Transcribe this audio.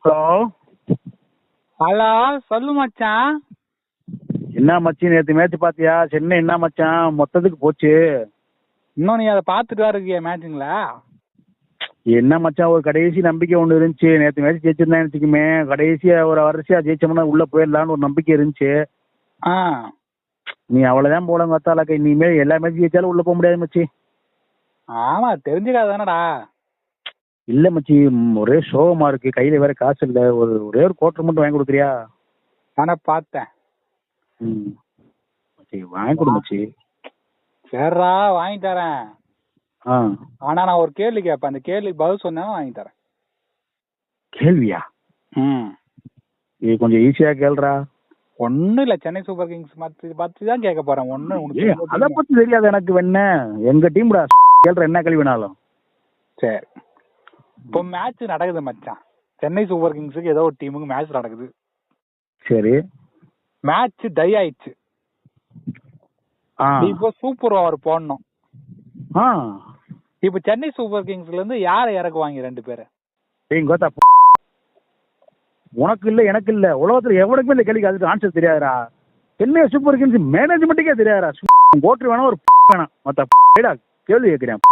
Hello hello, சொல்லு மச்சான். என்ன மச்சி, நேற்று மேட்ச் பார்த்தியா? சென்னை என்ன மச்சான் மொத்தத்துக்கு போச்சு. இன்னும் நீ அதை பார்த்துட்டு வர இருக்கியா மேட்சுங்களா? என்ன மச்சான், ஒரு கடைசி நம்பிக்கை ஒன்று இருந்துச்சு. நேற்று மேட்ச் ஜெயிச்சிருந்தேன் வச்சுக்குமே, கடைசியாக ஒரு வரிசையாக ஜெயிச்சோம்னா உள்ளே போயிடலான்னு ஒரு நம்பிக்கை இருந்துச்சு. ஆ, நீ அவ்வளோதான் போல கத்தாலக்க. இனிமேல் எல்லா மேட்ச் ஜெயிச்சாலும் உள்ளே போக முடியாது மச்சி. ஆமா, தெரிஞ்சுக்காதானடா. இல்லை மச்சி, ஒரே சோகமாக இருக்கு. கையில் வேற காசு இல்லை. ஒரே ஒரு குவார்டர் மட்டும் வாங்கி கொடுக்குறியா? நானே பார்த்தேன். ம் மச்சி, வாங்கி கொடு மச்சி. சரிடா, வாங்கி தரேன். ஆ, ஆனா நான் ஒரு கேள்வி கேட்பேன். அந்த கேள்விக்கு பதில் சொன்னா வாங்கி தரேன். கேள்வியா? ம், இது கொஞ்சம் ஈஸியாக கேள்றா. ஒன்னும் இல்ல, சென்னை சூப்பர் கிங்ஸ் பத்தி தான் கேட்க போறேன். ஒண்ணு அதை பத்தி தெரியாது எனக்கு. வேண எங்க டீம்டா கேள்ற, என்ன கேள்வி வேணாலும். சரி, இப்போ மேட்ச் நடக்குது மச்சான். சென்னை சூப்பர் கிங்ஸுக்கு ஏதோ ஒரு டீமுக்கு மேட்ச் நடக்குது. சரி, மேட்ச் டை ஆயிடுச்சு. ஆ இப்போ சூப்பர் ஓவர் போடணும். ஆ இப்போ சென்னை சூப்பர் கிங்ஸ்ல இருந்து யாரை இறக்குவாங்க? 2 பேரை. கோத்தா, உனக்கு இல்ல எனக்கு இல்ல, உலகத்துல எவனுக்குமே இந்த கேள்விக்கு அதுக்கு ஆன்சர் தெரியாதுடா. சென்னை சூப்பர் கிங்ஸ் மேனேஜ்மெண்ட்டுக்கே தெரியாதுடா. ஓட்டு வேணா ஒரு வேணாம், மத்த கேள்வி கேட்கிறேன்.